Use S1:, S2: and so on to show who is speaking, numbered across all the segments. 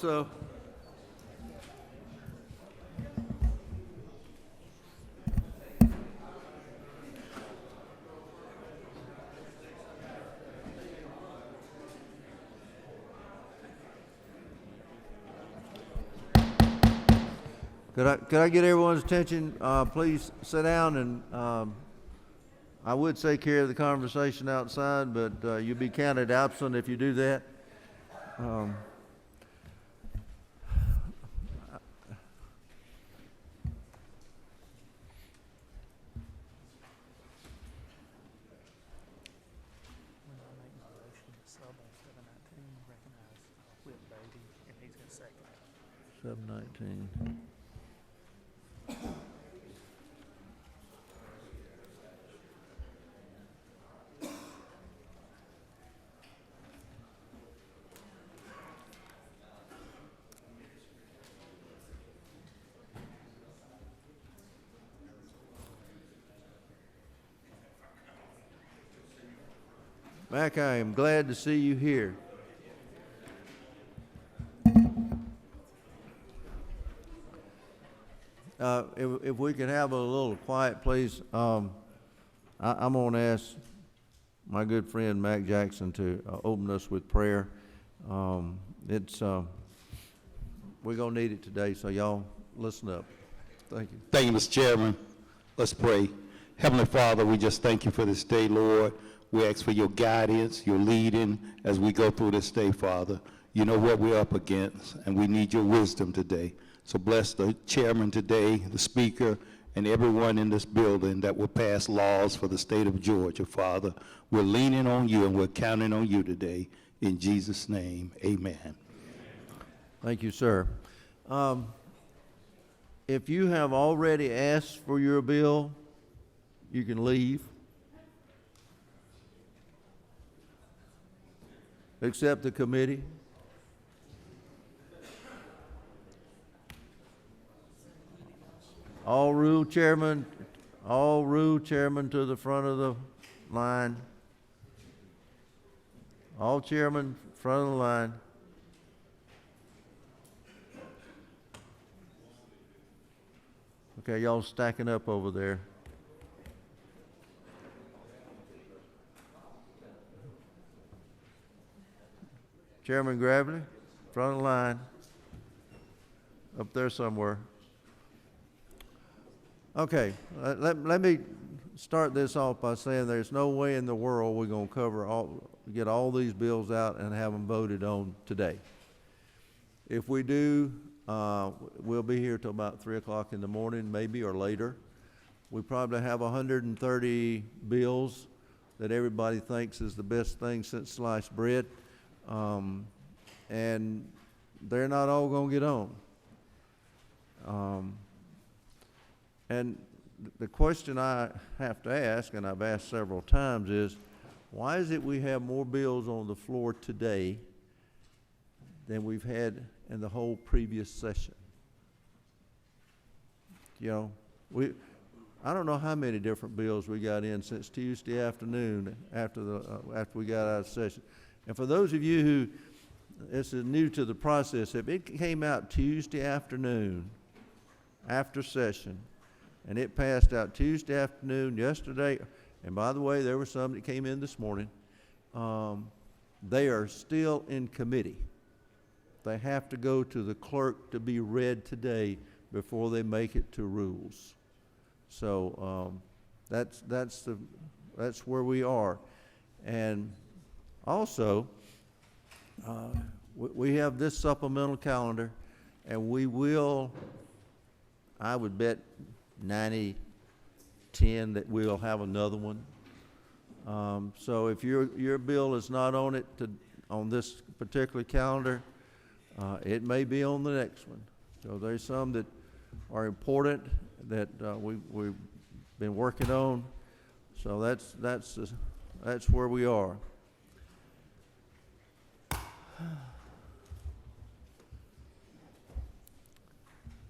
S1: so. Could I get everyone's attention? Please sit down, and I would say carry the conversation outside, but you'll be counted absent if you do that. Sub 19. Mac, I am glad to see you here. If we could have a little quiet, please. I'm going to ask my good friend Mac Jackson to open us with prayer. We're going to need it today, so y'all listen up. Thank you.
S2: Thank you, Mr. Chairman. Let's pray. Heavenly Father, we just thank you for this day, Lord. We ask for your guidance, your leading as we go through this day, Father. You know what we're up against, and we need your wisdom today. So bless the chairman today, the speaker, and everyone in this building that will pass laws for the state of Georgia, Father. We're leaning on you, and we're counting on you today. In Jesus' name, amen.
S1: Thank you, sir. If you have already asked for your bill, you can leave. Except the committee. All rule chairman to the front of the line. All chairmen, front of the line. Okay, y'all stacking up over there. Chairman Gravely, front of the line, up there somewhere. Okay, let me start this off by saying there's no way in the world we're going to get all these bills out and have them voted on today. If we do, we'll be here till about 3 o'clock in the morning, maybe, or later. We probably have 130 bills that everybody thinks is the best thing since sliced bread. And they're not all going to get on. And the question I have to ask, and I've asked several times, is why is it we have more bills on the floor today than we've had in the whole previous session? You know, I don't know how many different bills we got in since Tuesday afternoon after we got out of session. And for those of you who this is new to the process, if it came out Tuesday afternoon after session, and it passed out Tuesday afternoon, yesterday, and by the way, there were some that came in this morning, they are still in committee. They have to go to the clerk to be read today before they make it to rules. So that's where we are. And also, we have this supplemental calendar, and we will, I would bet 90-10 that we'll have another one. So if your bill is not on it on this particular calendar, it may be on the next one. So there's some that are important that we've been working on. So that's where we are.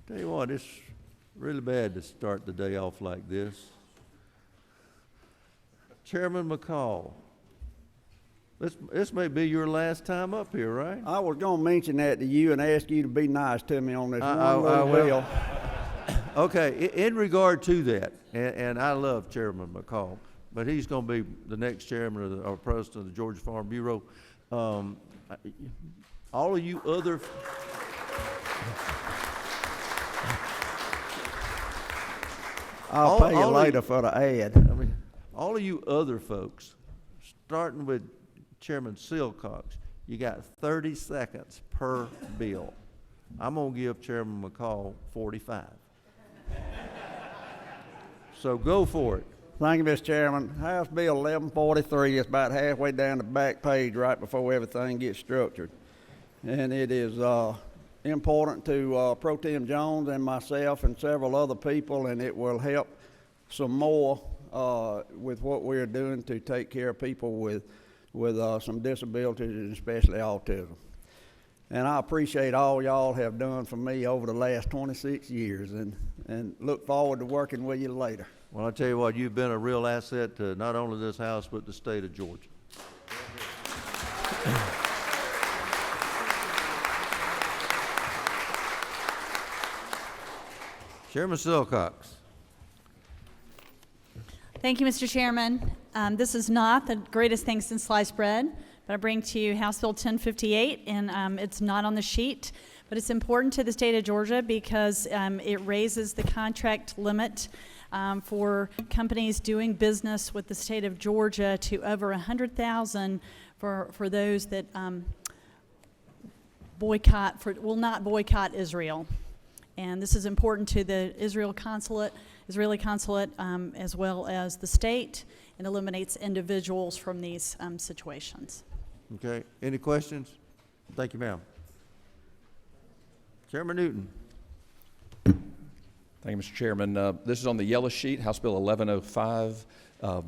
S1: Tell you what, it's really bad to start the day off like this. Chairman McCall. This may be your last time up here, right?
S3: I was gonna mention that to you and ask you to be nice to me on this
S1: I
S3: one little
S1: will.
S3: bill.
S1: Okay, in regard to that, and I love Chairman McCall, but he's going to be the next chairman of or president of the Georgia Farm Bureau. All of you other,
S3: I'll pay you
S1: all of
S3: later
S1: you-
S3: for the ad.
S1: I mean, all of you other folks, starting with Chairman Silcox, you got 30 seconds per bill. I'm going to give Chairman McCall 45. So go for it.
S3: Thank you, Mr. Chairman. House Bill 1143 is about halfway down the back page right before everything gets structured. And it is important to Pro Tem Jones and myself and several other people, and it will help some more with what we're doing to take care of people with some disabilities, and especially autism. And I appreciate all y'all have done for me over the last 26 years, and look forward to working with you later.
S1: Well, I tell you what, you've been a real asset to not only this House, but the state of Georgia. Chairman Silcox.
S4: Thank you, Mr. Chairman. This is not the greatest thing since sliced bread, but I bring to you House Bill 1058, and it's not on the sheet, but it's important to the state of Georgia because it raises the contract limit for companies doing business with the state of Georgia to over 100,000 for those that will not boycott Israel. And this is important to the Israeli consulate, as well as the state, and eliminates individuals from these situations.
S1: Okay, any questions? Thank you, ma'am. Chairman Newton.
S5: Thank you, Mr. Chairman. This is on the yellow sheet, House Bill 1105.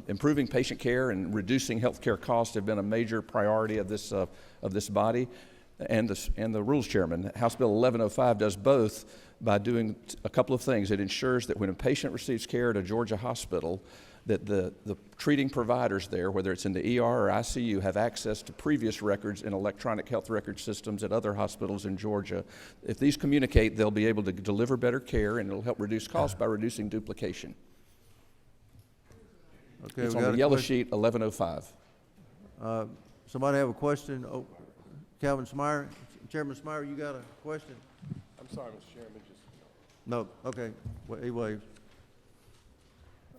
S5: Improving patient care and reducing health care costs have been a major priority of this body and the Rules Chairman. House Bill 1105 does both by doing a couple of things. It ensures that when a patient receives care at a Georgia hospital, that the treating providers there, whether it's in the ER or ICU, have access to previous records in electronic health record systems at other hospitals in Georgia. If these communicate, they'll be able to deliver better care, and it'll help reduce costs by reducing duplication.
S1: Okay,
S5: It's
S1: we
S5: on
S1: got
S5: the
S1: a
S5: yellow
S1: question.
S5: sheet, 1105.
S1: Somebody have a question? Oh, Calvin Smyer, Chairman Smyer, you got a question?
S6: I'm sorry, Mr. Chairman, just.
S1: No, okay, he waves.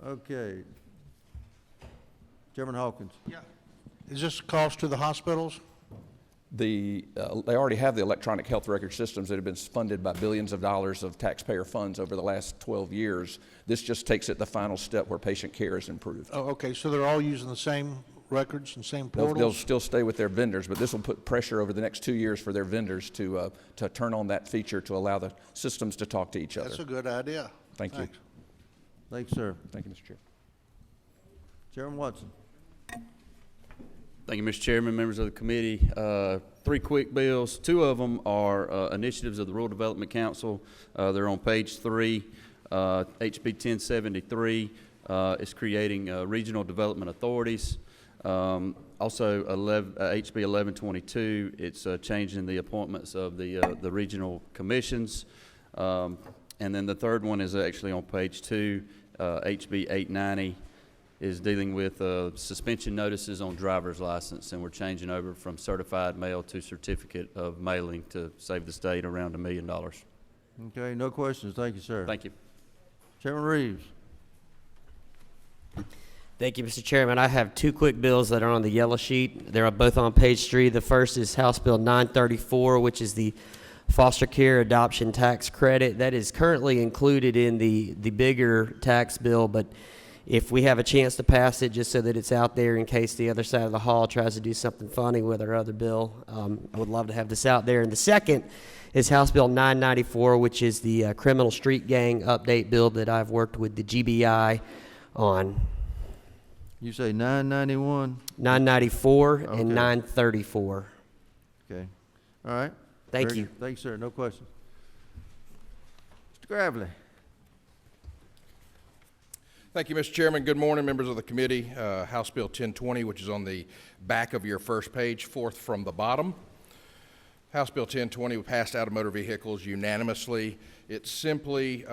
S1: Okay. Chairman Hawkins.
S6: Yeah. Is this a cost to the hospitals?
S5: They already have the electronic health record systems that have been funded by billions of dollars of taxpayer funds over the last 12 years. This just takes it the final step where patient care is improved.
S6: Oh, okay, so they're all using the same records and same
S5: They'll
S6: portals?
S5: still stay with their vendors, but this will put pressure over the next 2 years for their vendors to turn on that feature to allow the systems to talk to each other.
S6: That's a good idea.
S5: Thank you.
S6: Thanks.
S1: Thanks, sir.
S5: Thank you, Mr. Chair.
S1: Chairman Watson.
S7: Thank you, Mr. Chairman, members of the committee. 3 quick bills. 2 of them are initiatives of the Rural Development Council. They're on page 3. HB 1073 is creating regional development authorities. Also, HB 1122, it's changing the appointments of the regional commissions. And then the third one is actually on page 2, HB 890 is dealing with suspension notices on driver's license, and we're changing over from certified mail to certificate of mailing to save the state around $1 million.
S1: Okay, no questions. Thank you, sir.
S7: Thank you.
S1: Chairman Reeves.
S8: Thank you, Mr. Chairman. I have 2 quick bills that are on the yellow sheet. They're both on page 3. The first is House Bill 934, which is the foster care adoption tax credit. That is currently included in the bigger tax bill, but if we have a chance to pass it just so that it's out there in case the other side of the hall tries to do something funny with our other bill, I would love to have this out there. And the second is House Bill 994, which is the criminal street gang update bill that I've worked with the GBI on.
S1: You say 991?
S8: 994
S1: Okay.
S8: and 934.
S1: Okay. All right.
S8: Thank
S1: Very
S8: you.
S1: good. Thanks, sir. No questions. Mr. Gravely.
S9: Thank you, Mr. Chairman. Good morning, members of the committee. House Bill 1020, which is on the back of your first page, fourth from the bottom. House Bill 1020 passed out of motor vehicles unanimously. It simply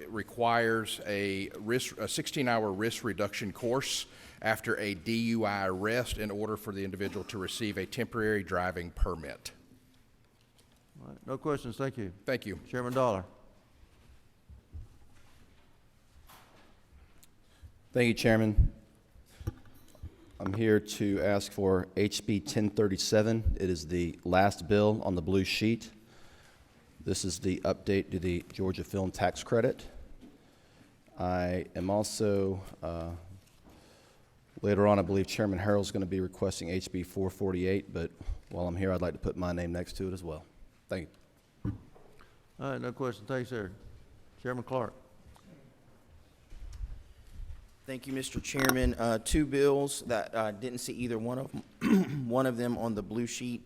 S9: requires a 16-hour risk reduction course after a DUI arrest in order for the individual to receive a temporary driving permit.
S1: All right, no questions, thank you.
S9: Thank you.
S1: Chairman Dollar.
S10: Thank you, Chairman. I'm here to ask for HB 1037. It is the last bill on the blue sheet. This is the update to the Georgia Film Tax Credit. I am also, later on, I believe Chairman Harrell's going to be requesting HB 448, but while I'm here, I'd like to put my name next to it as well. Thank you.
S1: All right, no questions, thanks, sir. Chairman Clark.
S11: Thank you, Mr. Chairman. Two bills that didn't see either one of them, one of them on the blue sheet.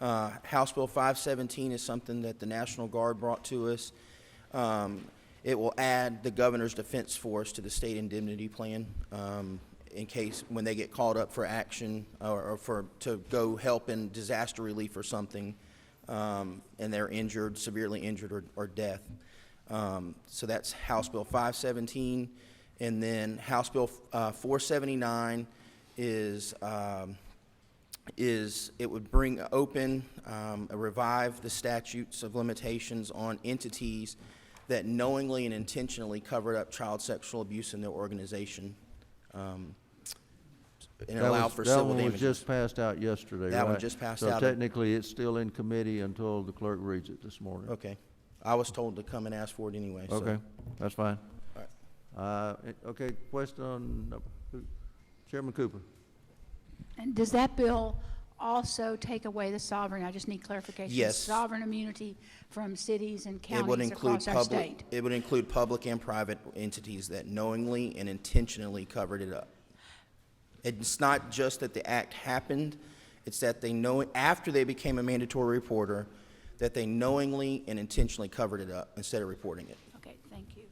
S11: House Bill 517 is something that the National Guard brought to us. It will add the Governor's Defense Force to the state indemnity plan in case when they get called up for action or to go help in disaster relief or something, and they're injured, severely injured or death. So that's House Bill 517. And then House Bill 479 is it would bring open, revive the statutes of limitations on entities that knowingly and intentionally covered up child sexual abuse in their organization, and allow for civil
S1: damages. That one was just passed out yesterday,
S11: That one
S1: right?
S11: just passed
S1: So
S11: out.
S1: technically, it's still in committee until the clerk reads it this morning.
S11: Okay. I was told to come and ask for it anyway. So.
S1: Okay, that's fine.
S11: All right.
S1: Okay, question on Chairman Cooper.
S12: And does that bill also take away the sovereign, I just need clarification.
S11: Yes.
S12: Sovereign immunity from cities and
S11: It would
S12: counties
S11: include
S12: across our state?
S11: It would include public and private entities that knowingly and intentionally covered it up. It's not just that the act happened, it's that they know after they became a mandatory reporter that they knowingly and intentionally covered it up instead of reporting it.
S12: Okay, thank you.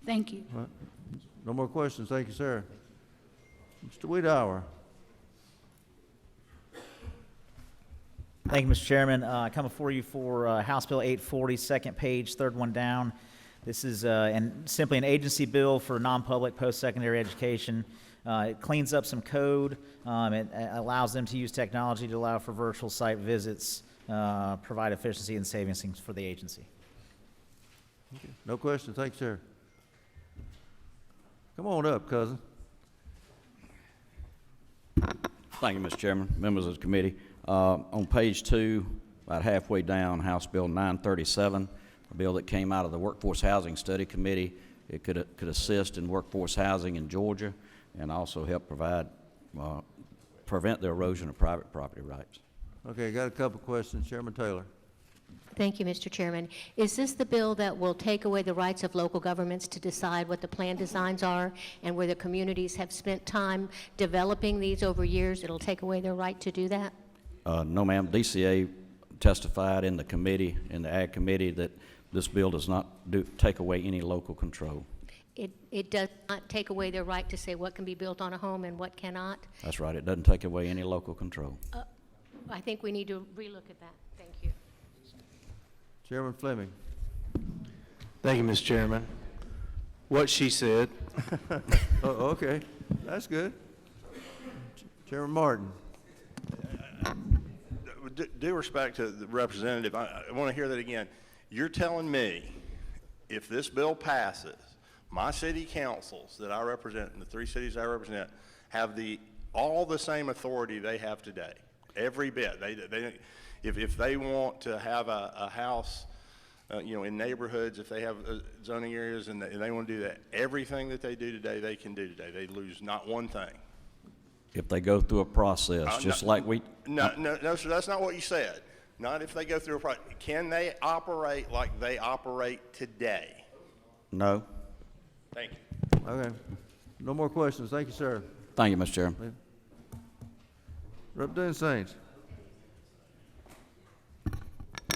S12: Thank you.
S1: All right. No more questions, thank you, sir. Mr. Wiedauer.
S13: Thank you, Mr. Chairman. I come before you for House Bill 840, second page, third one down. This is simply an agency bill for non-public post-secondary education. It cleans up some code. It allows them to use technology to allow for virtual site visits, provide efficiency and savings for the agency.
S1: No questions, thank you, sir. Come on up, cousin.
S14: Thank you, Mr. Chairman, members of the committee. On page 2, about halfway down, House Bill 937, a bill that came out of the Workforce Housing Study Committee. It could assist in workforce housing in Georgia and also help prevent the erosion of private property rights.
S1: Okay, got a couple questions. Chairman Taylor.
S15: Thank you, Mr. Chairman. Is this the bill that will take away the rights of local governments to decide what the plan designs are, and where the communities have spent time developing these over years, it'll take away their right to do that?
S14: No, ma'am. DCA testified in the committee, in the Ag Committee, that this bill does not take away any local control.
S15: It does not take away their right to say what can be built on a home and what cannot?
S14: That's right. It doesn't take away any local control.
S15: I think we need to relook at that. Thank you.
S1: Chairman Fleming.
S2: Thank you, Mr. Chairman. What she said.
S1: Oh, okay, that's good. Chairman Martin.
S16: Due respect to the representative, I want to hear that again. You're telling me if this bill passes, my city councils that I represent, in the 3 cities I represent, have all the same authority they have today, every bit. If they want to have a house, in neighborhoods, if they have zoning areas and they want to do that, everything that they do today, they can do today. They lose not one thing.
S14: If they go through a process, just like we...
S16: No, sir, that's not what you said. Not if they go through a process. Can they operate like they operate today?
S14: No.
S16: Thank you.
S1: Okay. No more questions. Thank you, sir.
S14: Thank you, Mr. Chairman.
S1: Representative Saints.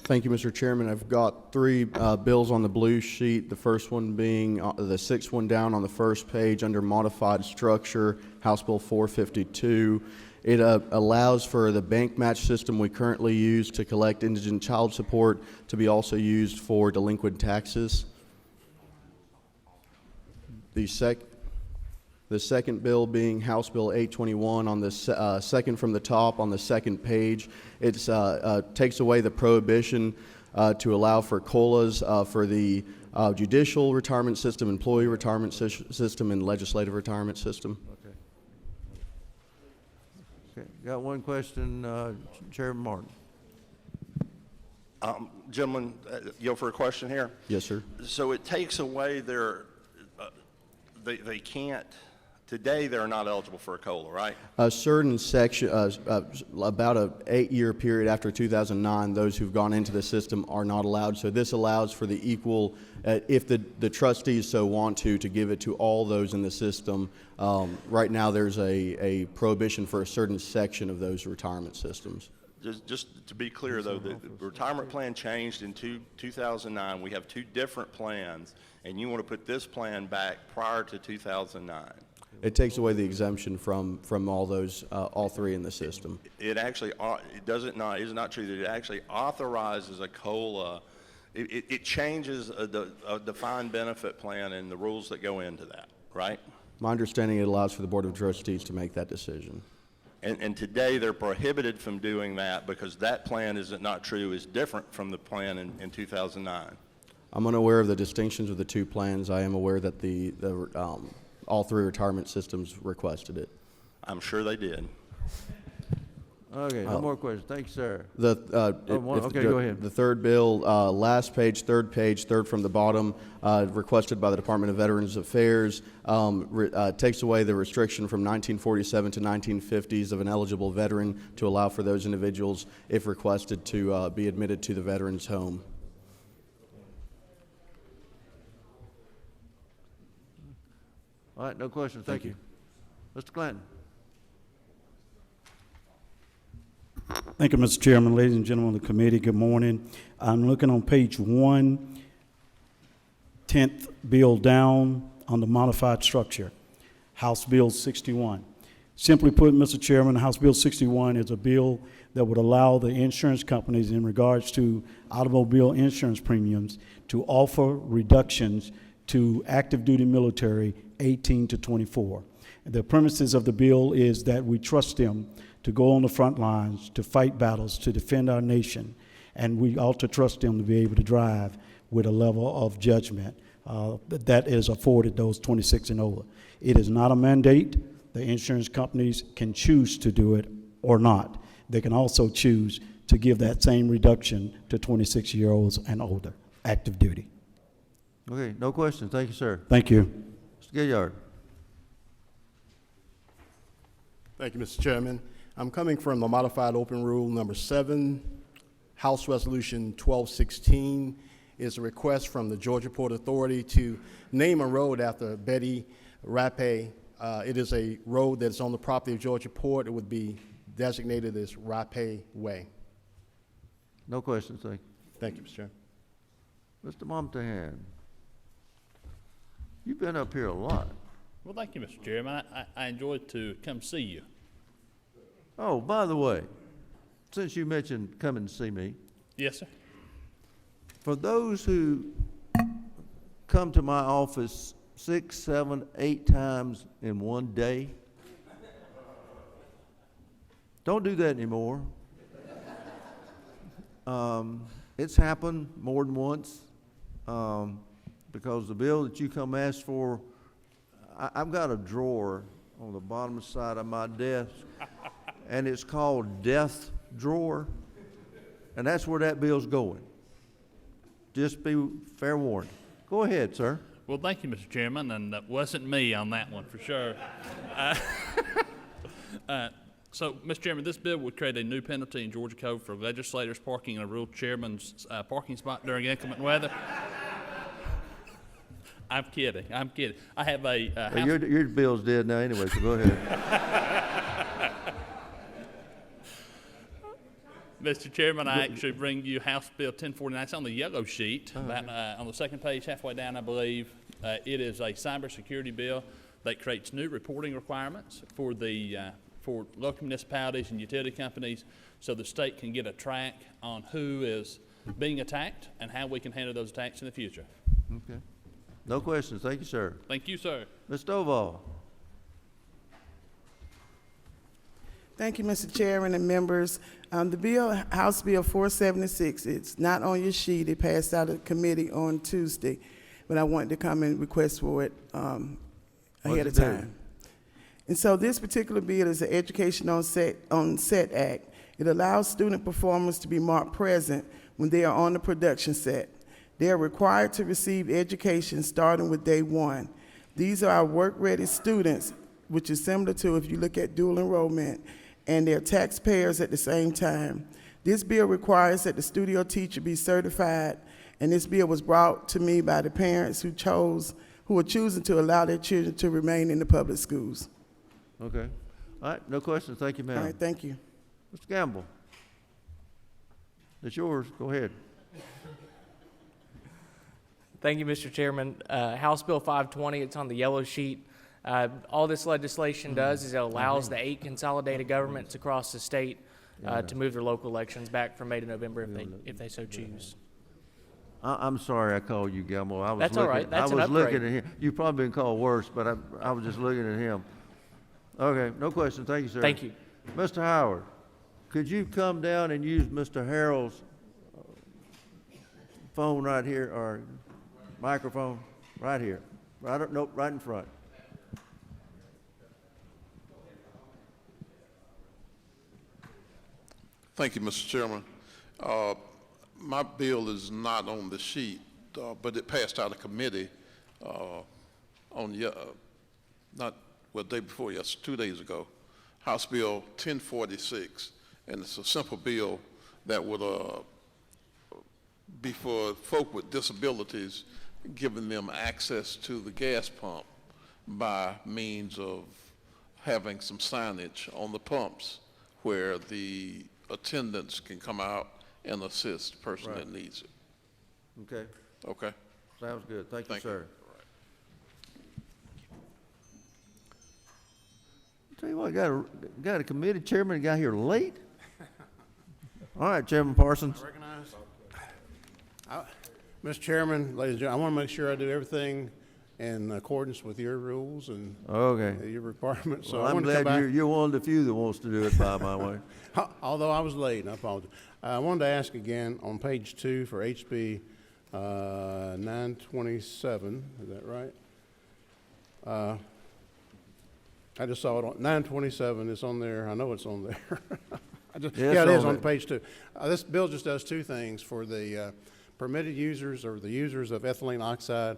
S17: Thank you, Mr. Chairman. I've got three bills on the blue sheet. The first one being the sixth one down on the first page under modified structure, House Bill 452. It allows for the bank match system we currently use to collect indigent child support to be also used for delinquent taxes. The second bill being House Bill 821 on the second from the top on the second page. It takes away the prohibition to allow for COLAs for the judicial retirement system, employee retirement system, and legislative retirement system.
S1: Okay, got one question, Chairman Martin.
S16: Gentlemen, you for a question here?
S17: Yes, sir.
S16: So it takes away their, they can't, today they're not eligible for a COLA, right?
S17: A certain section, about an 8-year period after 2009, those who've gone into the system are not allowed. So this allows for the equal, if the trustees so want to give it to all those in the system. Right now there's a prohibition for a certain section of those retirement systems.
S16: Just to be clear, though, the retirement plan changed in 2009. We have two different plans, and you want to put this plan back prior to 2009.
S17: It takes away the exemption from all those, all three in the system.
S16: It actually, it doesn't not, it's not true that it actually authorizes a COLA. It changes a defined benefit plan and the rules that go into that, right?
S17: My understanding, it allows for the Board of Trustees to make that decision.
S16: And today they're prohibited from doing that because that plan is not true, is different from the plan in 2009.
S17: I'm unaware of the distinctions of the two plans. I am aware that all three retirement systems requested it.
S16: I'm sure they did.
S1: Okay, no more questions. Thank you, sir.
S17: Okay,
S1: go ahead.
S17: The third bill, last page, third from the bottom, requested by the Department of Veterans Affairs, takes away the restriction from 1947 to 1950s of an eligible veteran to allow for those individuals, if requested, to be admitted to the veterans' home.
S1: All right, no questions. Thank you. Mr. Clanton.
S18: Thank you, Mr. Chairman. Ladies and gentlemen of the committee, good morning. I'm looking on page 1, 10th bill down on the modified structure, House Bill 61. Simply put, Mr. Chairman, House Bill 61 is a bill that would allow the insurance companies in regards to automobile insurance premiums to offer reductions to active duty military 18 to 24. The premises of the bill is that we trust them to go on the front lines, to fight battles, to defend our nation, and we ought to trust them to be able to drive with a level of judgment that is afforded those 26 and older. It is not a mandate. The insurance companies can choose to do it or not. They can also choose to give that same reduction to 26-year-olds and older, active duty.
S1: Okay, no questions. Thank you, sir.
S18: Thank you.
S1: Mr. Gilliard.
S19: Thank you, Mr. Chairman. I'm coming from the modified open rule number 7, House Resolution 1216. Is a request from the Georgia Port Authority to name a road after Betty Rappe. It is a road that's on the property of Georgia Port. It would be designated as Rappe Way.
S1: No questions. Thank you.
S19: Thank you, Mr. Chairman.
S1: Mr. Momtahan, you've been up here a lot.
S20: Well, thank you, Mr. Chairman. I enjoyed to come see you.
S1: Oh, by the way, since you mentioned coming to see me.
S20: Yes, sir.
S1: For those who come to my office 6, 7, 8 times in one day, don't do that anymore. It's happened more than once because the bill that you come ask for, I've got a drawer on the bottom side of my desk, and it's called death drawer, and that's where that bill's going. Just be fair warned. Go ahead, sir.
S20: Well, thank you, Mr. Chairman, and that wasn't me on that one for sure. So, Mr. Chairman, this bill would create a new penalty in Georgia Code for legislators parking in a rural chairman's parking spot during inclement weather. I'm kidding. I'm kidding. I have a
S1: well, your bill's dead now anyway, so go ahead.
S20: Mr. Chairman, I actually bring you House Bill 1049. It's on the yellow sheet, about, on the second page, halfway down, I believe. It is a cybersecurity bill that creates new reporting requirements for for local municipalities and utility companies, so the state can get a track on who is being attacked and how we can handle those attacks in the future.
S1: Okay. No questions. Thank you, sir.
S20: Thank you, sir.
S1: Ms. Stovall.
S21: Thank you, Mr. Chairman and members. The bill, House Bill 476, it's not on your sheet. It passed out of committee on Tuesday, but I wanted to come and request for it ahead of time. And so this particular bill is the Education on Set Act. It allows student performers to be marked present when they are on the production set. They are required to receive education starting with day one. These are our work-ready students, which is similar to if you look at dual enrollment, and they're taxpayers at the same time. This bill requires that the studio teacher be certified, and this bill was brought to me by the parents who are choosing to allow their children to remain in the public schools.
S1: Okay. All right, no questions. Thank you, ma'am.
S21: All right, thank you.
S1: Mr. Gamble. It's yours. Go ahead.
S22: Thank you, Mr. Chairman. House Bill 520, it's on the yellow sheet. All this legislation does is it allows the 8 consolidated governments across the state to move their local elections back from May to November if they so choose.
S1: I'm sorry I called you Gamble.
S22: That's all right. That's
S1: I was
S22: an upgrade.
S1: looking at him. You've probably been called worse, but I was just looking at him. Okay, no question. Thank you, sir.
S22: Thank you.
S1: Mr. Howard, could you come down and use Mr. Harrell's phone right here, or microphone right here? Right in front.
S23: Thank you, Mr. Chairman. My bill is not on the sheet, but it passed out of committee day before, yes, 2 days ago. House Bill 1046, and it's a simple bill that would be for folk with disabilities, giving them access to the gas pump by means of having some signage on the pumps where the attendants can come out and assist the person that needs it.
S1: Okay.
S23: Okay.
S1: Sounds good. Thank you, sir. Tell you what, got a committee chairman got here late. All right, Chairman Parsons.
S6: Mr. Chairman, ladies and gentlemen, I want to make sure I do everything in accordance with your rules and your requirements. So
S1: Well, I'm glad you're one of the few that wants to do it by my way.
S6: Although I was late, I apologize. I wanted to ask again on page 2 for HB 927. Is that right? I just saw it on 927. It's on there. I know it's on there. Yeah, it is on page 2. This bill just does 2 things for the permitted users or the users of ethylene oxide.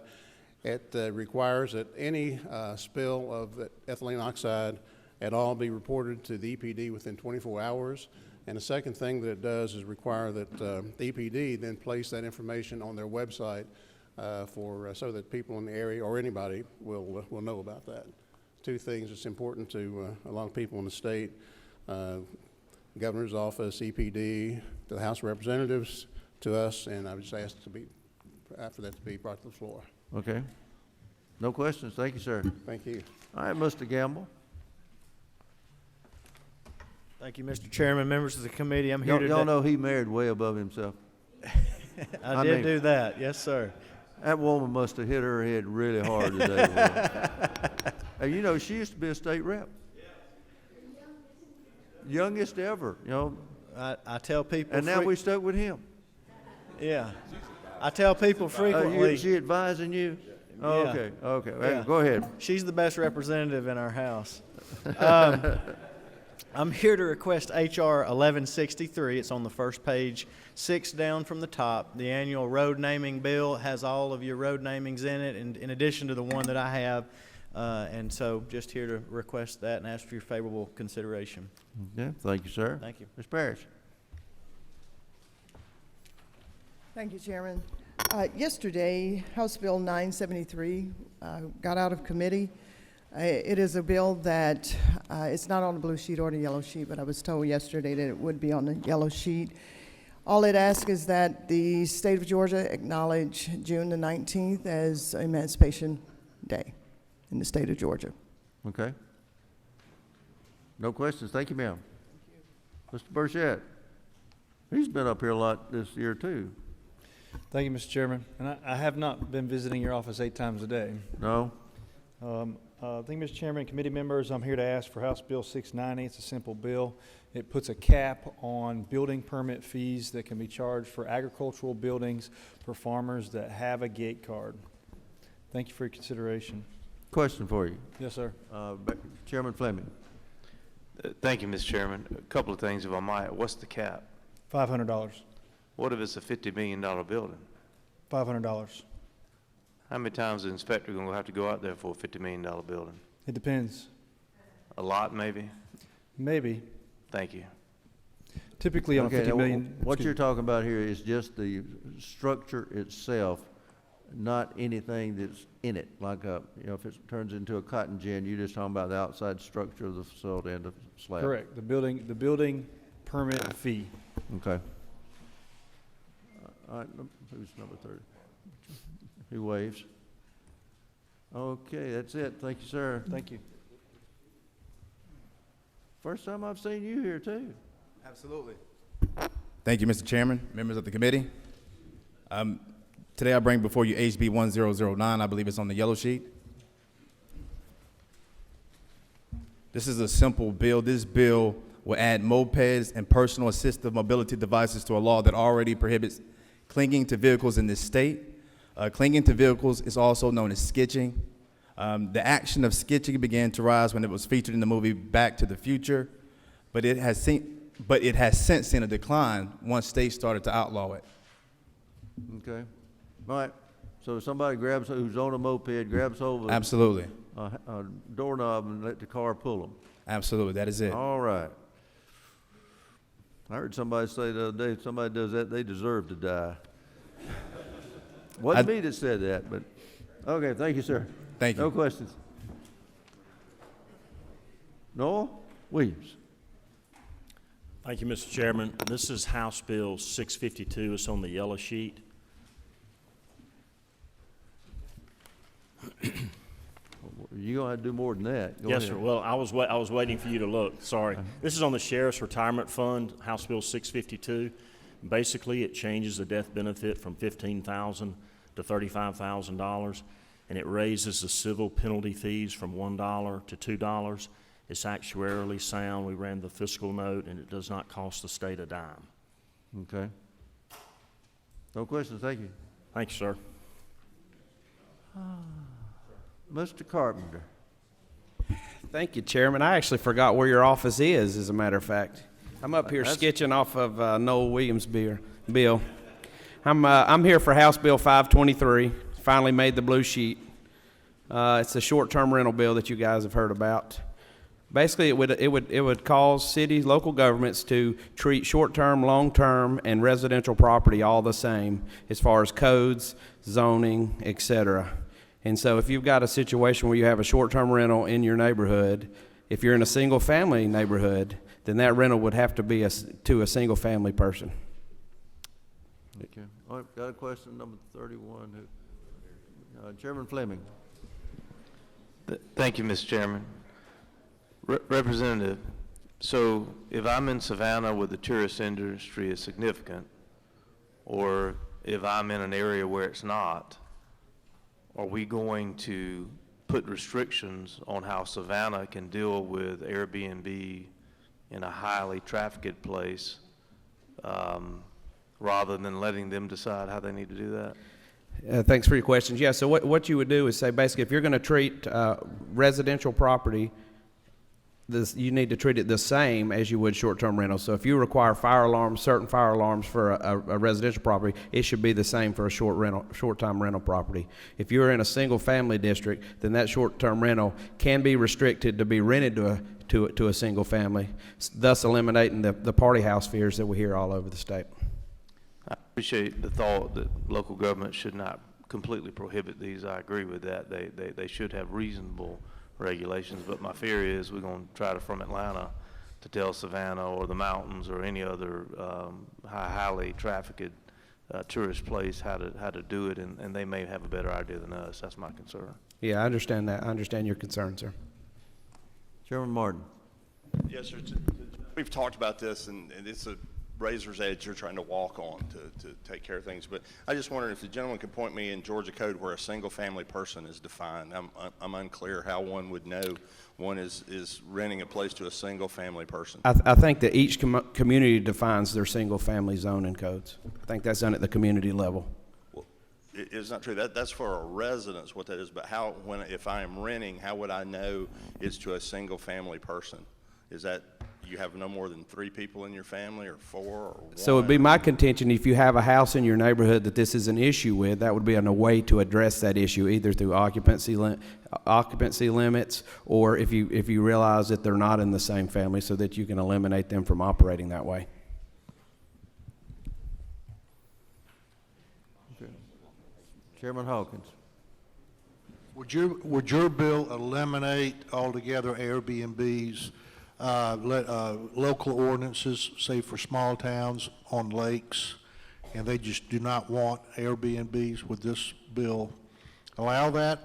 S6: It requires that any spill of ethylene oxide at all be reported to the EPD within 24 hours. And the second thing that it does is require that the EPD then place that information on their website so that people in the area or anybody will know about that. 2 things that's important to a lot of people in the state. Governor's office, EPD, to the House of Representatives, to us, and I would just ask after that to be brought to the floor.
S1: Okay. No questions. Thank you, sir.
S6: Thank you.
S1: All right, Mr. Gamble.
S24: Thank you, Mr. Chairman, members of the committee. I'm here today.
S1: Y'all know he married way above himself.
S24: I did do that. Yes, sir.
S1: That woman must have hit her head really hard today. Hey, you know, she used to be a state rep. Youngest ever, you know.
S24: I tell people.
S1: And now we stuck with him.
S24: Yeah. I tell people frequently.
S1: Is she advising you? Oh,
S24: Yeah.
S1: okay, okay.
S24: Yeah.
S1: Go ahead.
S24: She's the best representative in our house. I'm here to request H.R. 1163. It's on the first page, 6 down from the top. The annual road naming bill has all of your road namings in it, and in addition to the one that I have. And so just here to request that and ask for your favorable consideration.
S1: Yeah, thank you, sir.
S24: Thank you.
S1: Ms. Parrish.
S25: Thank you, Chairman. Yesterday, House Bill 973 got out of committee. It is a bill that It's not on the blue sheet or the yellow sheet, but I was told yesterday that it would be on the yellow sheet. All it asks is that the state of Georgia acknowledge June the 19th as Emancipation Day in the state of Georgia.
S1: Okay. No questions. Thank you, ma'am. Mr. Burchett. He's been up here a lot this year, too.
S3: Thank you, Mr. Chairman. And I have not been visiting your office 8 times a day.
S1: No?
S3: Thank you, Mr. Chairman, committee members. I'm here to ask for House Bill 690. It's a simple bill. It puts a cap on building permit fees that can be charged for agricultural buildings for farmers that have a gate card. Thank you for your consideration.
S1: Question for you.
S3: Yes, sir.
S1: Chairman Fleming.
S4: Thank you, Mr. Chairman. A couple of things, if I might. What's the cap?
S3: $500.
S4: What if it's a $50 million building?
S3: $500.
S4: How many times is the inspector going to have to go out there for a $50 million building?
S3: It depends.
S4: A lot, maybe?
S3: Maybe.
S4: Thank you.
S3: Typically on
S1: Okay,
S3: 50
S1: now,
S3: million.
S1: what you're talking about here is just the structure itself, not anything that's in it. Like if it turns into a cotton gin, you're just talking about the outside structure of the facility and the slab.
S3: Correct. The building permit fee.
S1: Okay. All right, who's number 30? Who waves? Okay, that's it. Thank you, sir.
S3: Thank you.
S1: First time I've seen you here, too.
S5: Absolutely. Thank you, Mr. Chairman, members of the committee. Today I bring before you HB 1009. I believe it's on the yellow sheet. This is a simple bill. This bill will add mopeds and personal assistive mobility devices to a law that already prohibits clinging to vehicles in this state. Clinging to vehicles is also known as skitching. The action of skitching began to rise when it was featured in the movie Back to the Future, but it has since seen a decline once states started to outlaw it.
S1: Okay. All right. So if somebody who's on a moped, grabs hold of
S5: Absolutely.
S1: A doorknob and let the car pull them.
S5: Absolutely. That is it.
S1: All right. I heard somebody say the other day, if somebody does that, they deserve to die. Wasn't me that said that, but okay. Thank you, sir.
S5: Thank you.
S1: No questions. Noel Williams.
S7: Thank you, Mr. Chairman. This is House Bill 652. It's on the yellow sheet.
S1: You're going to have to do more than that. Go
S7: Yes,
S1: ahead.
S7: sir. Well, I was waiting for you to look. Sorry. This is on the Sheriff's Retirement Fund, House Bill 652. Basically, it changes the death benefit from $15,000 to $35,000, and it raises the civil penalty fees from $1 to $2. It's actuarially sound. We ran the fiscal note, and it does not cost the state a dime.
S1: Okay. No questions. Thank you.
S7: Thank you, sir.
S1: Mr. Carpenter.
S8: Thank you, Chairman. I actually forgot where your office is, as a matter of fact. I'm up here sketching off of Noel Williams' bill. I'm here for House Bill 523. Finally made the blue sheet. It's a short-term rental bill that you guys have heard about. Basically, it would cause cities, local governments to treat short-term, long-term, and residential property all the same as far as codes, zoning, etc. And so if you've got a situation where you have a short-term rental in your neighborhood, if you're in a single-family neighborhood, then that rental would have to be to a single-family person.
S1: Thank you. All right, got a question, number 31. Chairman Fleming.
S4: Thank you, Mr. Chairman. Representative, so if I'm in Savannah where the tourist industry is significant, or if I'm in an area where it's not, are we going to put restrictions on how Savannah can deal with Airbnb in a highly trafficked place, rather than letting them decide how they need to do that?
S8: Thanks for your questions. Yeah, so what you would do is say, basically, if you're going to treat residential property, you need to treat it the same as you would short-term rentals. So if you require certain fire alarms for a residential property, it should be the same for a short-time rental property. If you're in a single-family district, then that short-term rental can be restricted to be rented to a single family, thus eliminating the party house fears that we hear all over the state.
S4: I appreciate the thought that local government should not completely prohibit these. I agree with that. They should have reasonable regulations, but my fear is we're going to try to, from Atlanta, to tell Savannah or the mountains or any other highly trafficked tourist place how to do it, and they may have a better idea than us. That's my concern.
S8: Yeah, I understand that. I understand your concern, sir.
S1: Chairman Martin.
S16: Yes, sir. We've talked about this, and it's a razor's edge you're trying to walk on to take care of things. But I just wondered if the gentleman could point me in Georgia code where a single-family person is defined. I'm unclear how one would know one is renting a place to a single-family person.
S8: I think that each community defines their single-family zoning codes. I think that's done at the community level.
S16: Well, it's not true. That's for a residence, what that is. But how, if I am renting, how would I know it's to a single-family person? Is that you have no more than 3 people in your family, or 4, or 1?
S8: So it'd be my contention, if you have a house in your neighborhood that this is an issue with, that would be a way to address that issue, either through occupancy limits, or if you realize that they're not in the same family, so that you can eliminate them from operating that way.
S1: Okay. Chairman Hawkins.
S9: Would your bill eliminate altogether Airbnbs, local ordinances, say for small towns on lakes, and they just do not want Airbnbs? Would this bill allow that?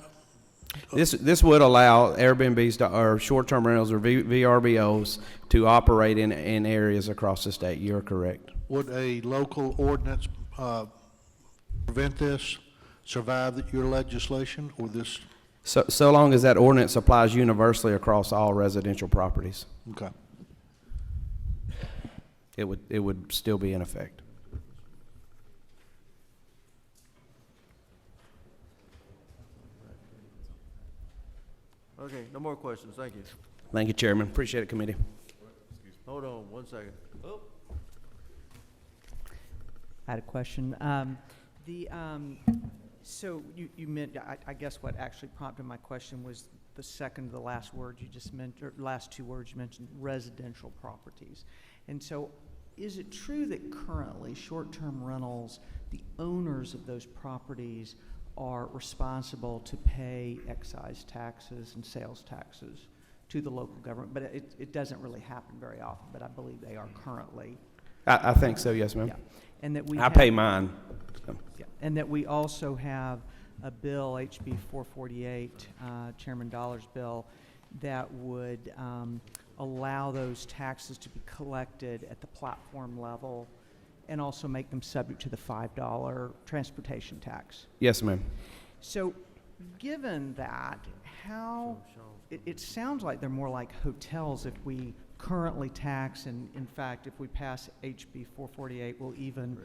S8: This would allow Airbnbs or short-term rentals or VRBOs to operate in areas across the state. You're correct.
S9: Would a local ordinance prevent this, survive your legislation, or this?
S8: So long as that ordinance applies universally across all residential properties.
S9: Okay.
S8: It would still be in effect.
S1: Okay, no more questions. Thank you.
S8: Thank you, Chairman. Appreciate it, committee.
S1: Hold on 1 second. Oh.
S10: I had a question. So you meant, I guess what actually prompted my question was the second to the last word you just mentioned, or last 2 words you mentioned, residential properties. And so is it true that currently short-term rentals, the owners of those properties are responsible to pay excise taxes and sales taxes to the local government? But it doesn't really happen very often, but I believe they are currently.
S8: I think so, yes, ma'am.
S10: Yeah. And that
S8: I pay mine.
S10: Yeah. And that we also have a bill, HB 448, Chairman Dollar's bill, that would allow those taxes to be collected at the platform level and also make them subject to the $5 transportation tax.
S8: Yes, ma'am.
S10: So given that, how, it sounds like they're more like hotels if we currently tax, and in fact, if we pass HB 448, we'll even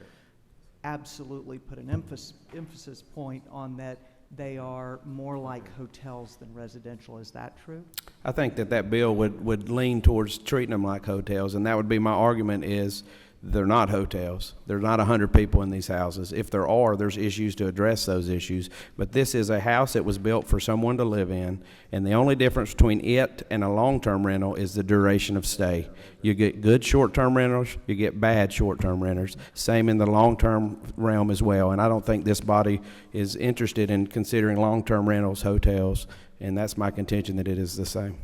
S10: absolutely put an emphasis point on that they are more like hotels than residential. Is that true?
S8: I think that bill would lean towards treating them like hotels, and that would be my argument is they're not hotels. There's not 100 people in these houses. If there are, there's issues to address those issues. But this is a house that was built for someone to live in, and the only difference between it and a long-term rental is the duration of stay. You get good short-term rentals, you get bad short-term renters. Same in the long-term realm as well, and I don't think this body is interested in considering long-term rentals hotels, and that's my contention that it is the same.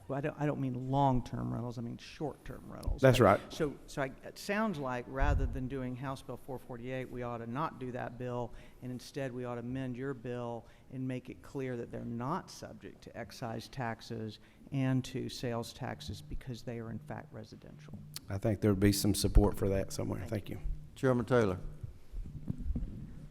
S10: Well, I don't mean long-term rentals, I mean short-term rentals.
S8: That's right.
S10: So it sounds like rather than doing House Bill 448, we ought to not do that bill, and instead we ought to amend your bill and make it clear that they're not subject to excise taxes and to sales taxes because they are in fact residential.
S8: I think there would be some support for that somewhere. Thank you.
S1: Chairman Taylor.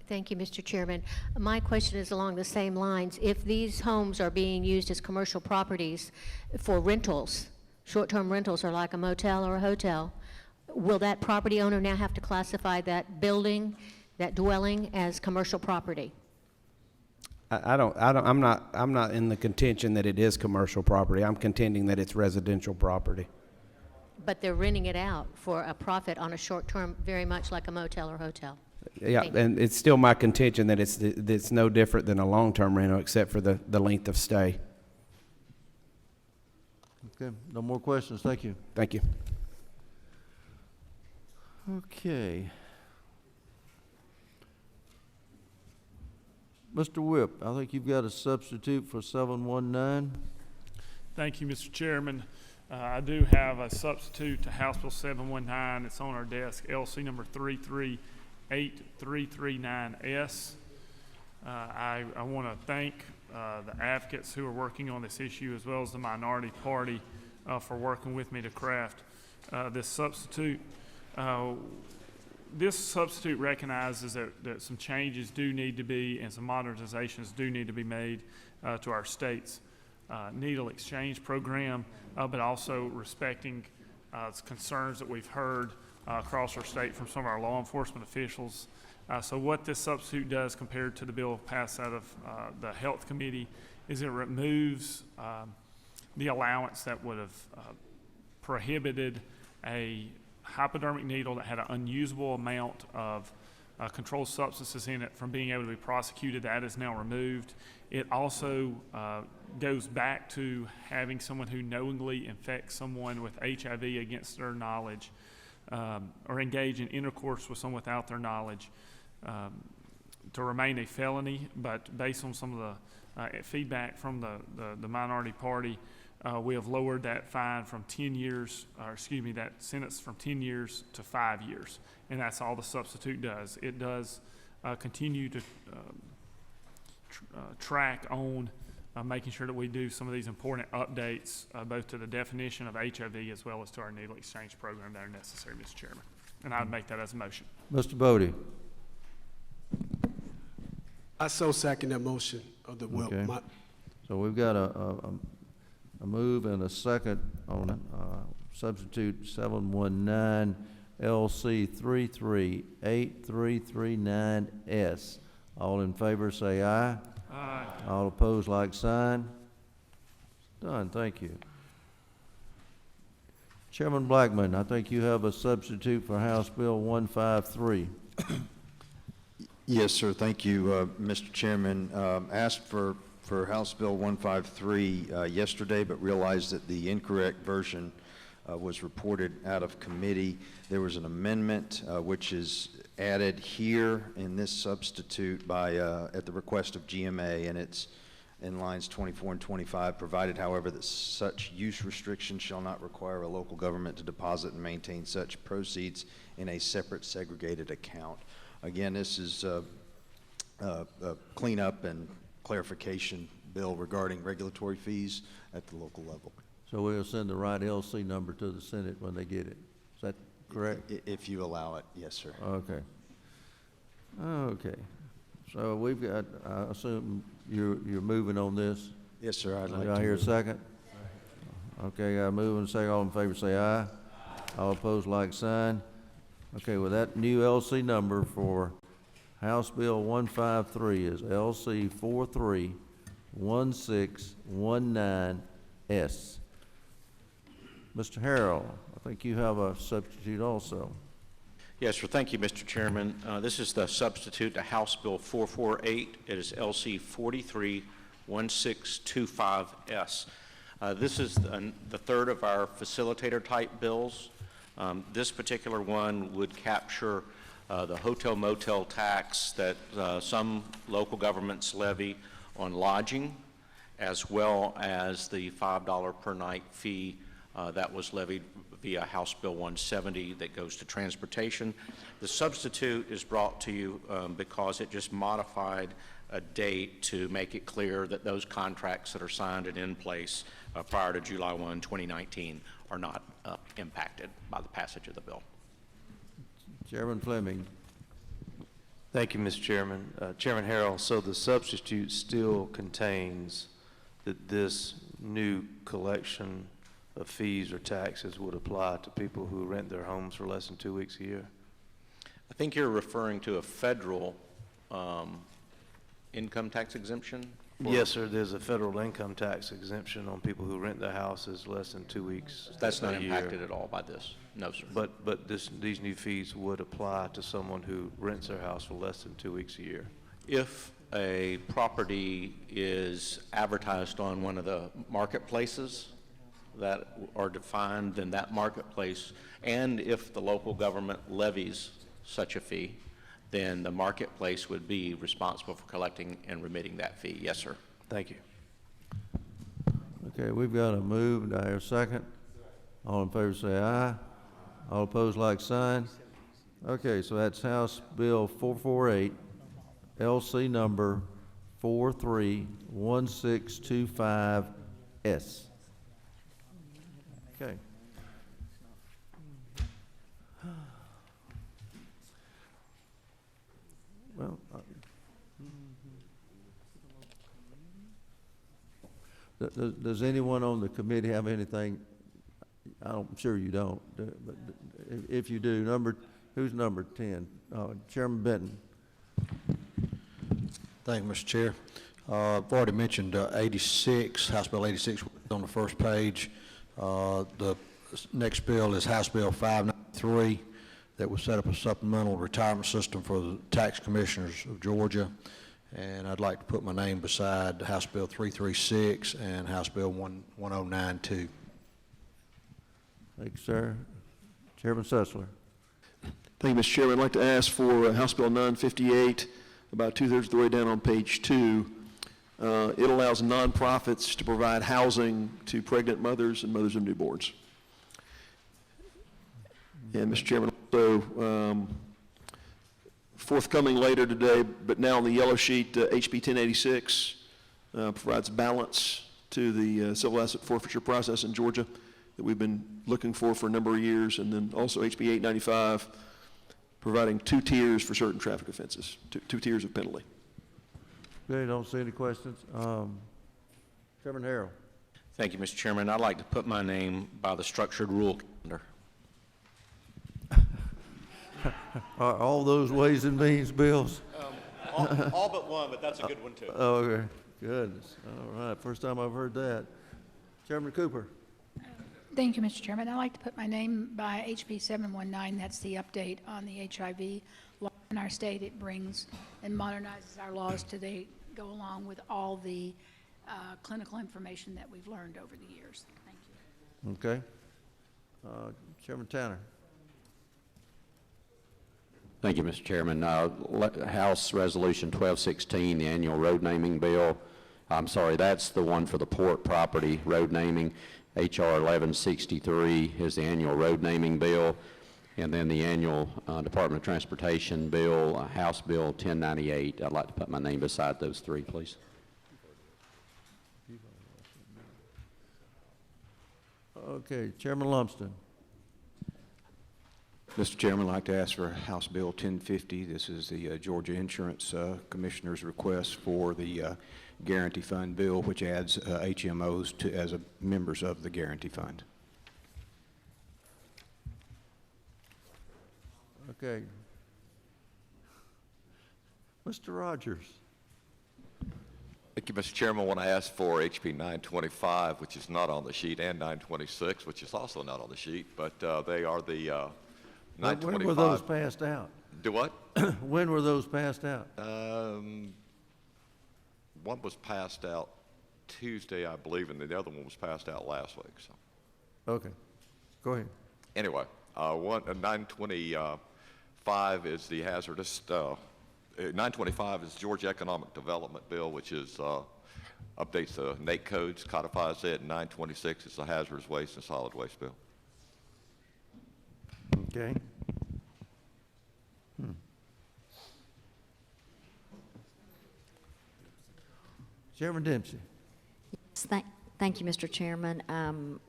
S15: Thank you, Mr. Chairman. My question is along the same lines. If these homes are being used as commercial properties for rentals, short-term rentals are like a motel or a hotel, will that property owner now have to classify that building, that dwelling as commercial property?
S8: I'm not in the contention that it is commercial property. I'm contending that it's residential property.
S15: But they're renting it out for a profit on a short term, very much like a motel or hotel.
S8: Yeah, and it's still my contention that it's no different than a long-term rental except for the length of stay.
S1: Okay, no more questions. Thank you.
S8: Thank you.
S1: Okay. Mr. Whip, I think you've got a substitute for 719.
S2: Thank you, Mr. Chairman. I do have a substitute to House Bill 719. It's on our desk, LC number 338-339S. I want to thank the advocates who are working on this issue, as well as the minority party for working with me to craft this substitute. This substitute recognizes that some changes do need to be, and some modernizations do need to be made to our state's needle exchange program, but also respecting concerns that we've heard across our state from some of our law enforcement officials. So what this substitute does compared to the bill passed out of the Health Committee is it removes the allowance that would have prohibited a hypodermic needle that had an unusable amount of controlled substances in it from being able to be prosecuted. That is now removed. It also goes back to having someone who knowingly infects someone with HIV against their knowledge or engage in intercourse with someone without their knowledge to remain a felony. But based on some of the feedback from the minority party, we have lowered that fine from 10 years, or excuse me, that sentence from 10 years to 5 years. And that's all the substitute does. It does continue to track on making sure that we do some of these important updates, both to the definition of HIV as well as to our needle exchange program that are necessary, Mr. Chairman. And I would make that as a motion.
S1: Mr. Bodie.
S11: I so second that motion of the will.
S1: Okay. So we've got a move and a second on substitute 719 LC 338-339S. All in favor say aye.
S2: Aye.
S1: All opposed, like sign. Done, thank you. Chairman Blackman, I think you have a substitute for House Bill 153.
S12: Yes, sir. Thank you, Mr. Chairman. Asked for House Bill 153 yesterday, but realized that the incorrect version was reported out of committee. There was an amendment which is added here in this substitute by at the request of GMA, and it's in lines 24 and 25, provided, however, that such use restriction shall not require a local government to deposit and maintain such proceeds in a separate segregated account. Again, this is a cleanup and clarification bill regarding regulatory fees at the local level.
S1: So we'll send the right LC number to the Senate when they get it. Is that correct?
S12: If you allow it, yes, sir.
S1: Okay. Okay. So we've got, I assume you're moving on this?
S12: Yes, sir. I'd like
S1: Do I
S12: to
S1: hear a
S12: move.
S1: second? Okay, I move and second. All in favor say aye. All opposed, like sign. Okay, well, that new LC number for House Bill 153 is LC 431619S. Mr. Harrell, I think you have a substitute also.
S13: Yes, sir. Thank you, Mr. Chairman. This is the substitute to House Bill 448. It is LC 431625S. This is the third of our facilitator type bills. This particular one would capture the hotel motel tax that some local governments levy on lodging, as well as the $5 per night fee that was levied via House Bill 170 that goes to transportation. The substitute is brought to you because it just modified a date to make it clear that those contracts that are signed and in place prior to July 1, 2019 are not impacted by the passage of the bill.
S1: Chairman Fleming.
S4: Thank you, Mr. Chairman. Chairman Harrell, so the substitute still contains that this new collection of fees or taxes would apply to people who rent their homes for less than 2 weeks a year?
S13: I think you're referring to a federal income tax exemption?
S4: Yes, sir. There's a federal income tax exemption on people who rent their houses less than 2 weeks.
S13: That's not
S4: a year.
S13: impacted at all by this. No, sir.
S4: But these new fees would apply to someone who rents their house for less than 2 weeks a year.
S13: If a property is advertised on one of the marketplaces that are defined in that marketplace, and if the local government levies such a fee, then the marketplace would be responsible for collecting and remitting that fee. Yes, sir.
S4: Thank you.
S1: Okay, we've got a move. Do I hear a second? All in favor say aye. All opposed, like sign. Okay, so that's House Bill 448, LC number 431625S. Okay. Well, does anyone on the committee have anything? I'm sure you don't, but if you do, who's number 10? Chairman Benton.
S9: Thank you, Mr. Chair. I've already mentioned 86, House Bill 86 on the first page. The next bill is House Bill 593 that will set up a supplemental retirement system for the tax commissioners of Georgia. And I'd like to put my name beside House Bill 336 and House Bill 1092.
S1: Thank you, sir. Chairman Sessler.
S14: Thank you, Mr. Chairman. I'd like to ask for House Bill 958, about 2/3 of the way down on page 2. It allows nonprofits to provide housing to pregnant mothers and mothers of newborns. And Mr. Chairman, also forthcoming later today, but now on the yellow sheet, HB 1086 provides balance to the civil asset forfeiture process in Georgia that we've been looking for a number of years, and then also HB 895 providing 2 tiers for certain traffic offenses, two tiers of penalty.
S1: Okay, don't see any questions. Chairman Harrell.
S13: Thank you, Mr. Chairman. I'd like to put my name by the structured rule calendar.
S1: Are all those Ways and Means bills?
S7: All but one, but that's a good one too.
S1: Oh, okay. Goodness. All right. First time I've heard that. Chairman Cooper.
S17: Thank you, Mr. Chairman. I'd like to put my name by HB 719. That's the update on the HIV law in our state. It brings and modernizes our laws to go along with all the clinical information that we've learned over the years. Thank you.
S1: Okay. Chairman Tanner.
S18: Thank you, Mr. Chairman. House Resolution 1216, the annual road naming bill. I'm sorry, that's the one for the port property road naming. HR 1163 is the annual road naming bill. And then the annual Department of Transportation bill, House Bill 1098. I'd like to put my name beside those 3, please.
S1: Okay, Chairman Lumsden.
S19: Mr. Chairman, I'd like to ask for House Bill 1050. This is the Georgia Insurance Commissioner's request for the Guarantee Fund bill, which adds HMOs as members of the Guarantee Fund.
S1: Okay. Mr. Rogers.
S20: Thank you, Mr. Chairman. I want to ask for HB 925, which is not on the sheet, and 926, which is also not on the sheet, but they are the 925.
S1: When were those passed out?
S20: Do what?
S1: When were those passed out?
S20: One was passed out Tuesday, I believe, and the other one was passed out last week. So.
S1: Okay. Go ahead.
S20: Anyway, 925 is the hazardous, 925 is Georgia Economic Development Bill, which is updates the NAIC codes, codifies it, and 926 is the hazardous waste and solid waste bill.
S1: Okay. Chairman Dempsey.
S26: Yes, thank you, Mr. Chairman. On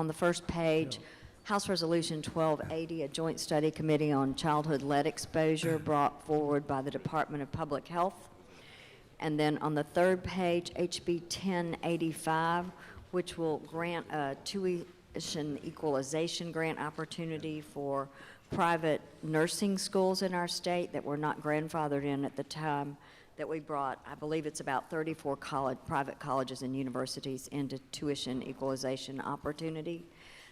S26: the first page, House Resolution 1280, a joint study committee on childhood lead exposure brought forward by the Department of Public Health. And then on the third page, HB 1085, which will grant a tuition equalization grant opportunity for private nursing schools in our state that were not grandfathered in at the time that we brought, I believe it's about 34 private colleges and universities into tuition equalization opportunity.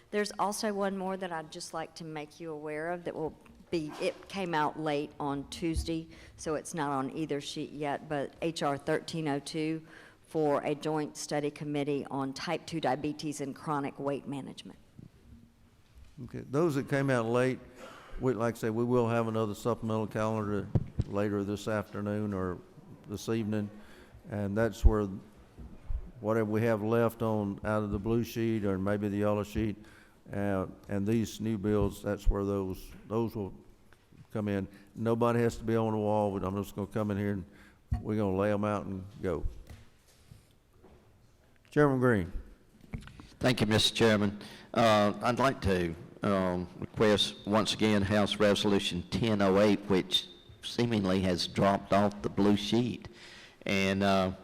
S26: There's also one more that I'd just like to make you aware of that will be, it came out late on Tuesday, so it's not on either sheet yet, but HR 1302 for a joint study committee on type 2 diabetes and chronic weight management.
S1: Okay, those that came out late, like I say, we will have another supplemental calendar later this afternoon or this evening, and that's where whatever we have left on, out of the blue sheet or maybe the yellow sheet. And these new bills, that's where those will come in. Nobody has to be on the wall, but I'm just gonna come in here and we're gonna lay them out and go. Chairman Green.
S18: Thank you, Mr. Chairman. I'd like to request once again House Resolution 1008, which seemingly has dropped off the blue sheet, and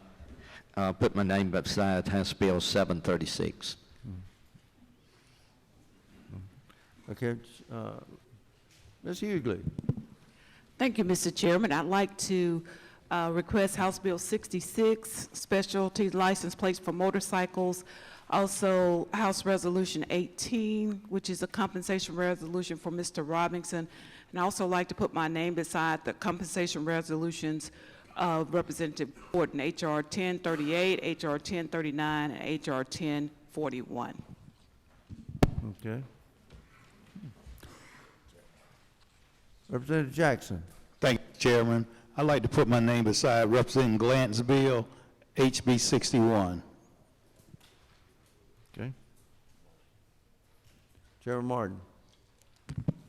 S18: put my name beside House Bill 736.
S1: Okay, Ms. Hughley.
S6: Thank you, Mr. Chairman. I'd like to request House Bill 66, specialty license plates for motorcycles. Also, House Resolution 18, which is a compensation resolution for Mr. Robinson. And I also like to put my name beside the compensation resolutions of Representative Gordon, H.R. 1038, H.R. 1039, and H.R. 1041.
S1: Okay. Representative Jackson.
S21: Thank you, Chairman. I'd like to put my name beside Representative Glant's bill, HB 61.
S1: Okay. Chairman Martin.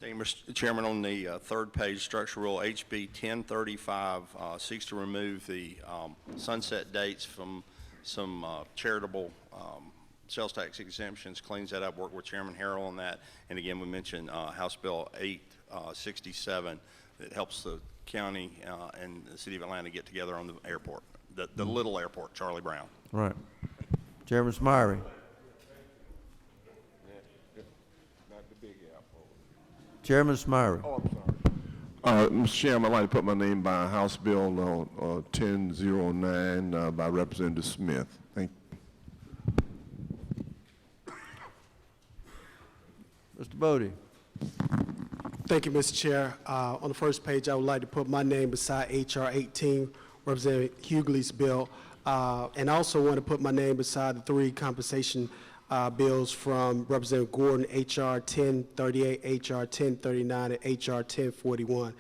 S16: Thank you, Mr. Chairman. On the third page, structure rule HB 1035 seeks to remove the sunset dates from some charitable sales tax exemptions, cleans that up, worked with Chairman Harrell on that. And again, we mentioned House Bill 867 that helps the county and the city of Atlanta get together on the airport, the little airport, Charlie Brown.
S1: Right. Chairman Smyrie. Chairman Smyrie.
S22: Oh, I'm sorry. Mr. Chairman, I'd like to put my name by House Bill 1009 by Representative Smith. Thank you.
S1: Mr. Bodie.
S11: Thank you, Mr. Chair. On the first page, I would like to put my name beside H.R. 18, Representative Hughley's bill, and I also want to put my name beside the three compensation bills from Representative Gordon, H.R. 1038, H.R. 1039, and H.R. 1041.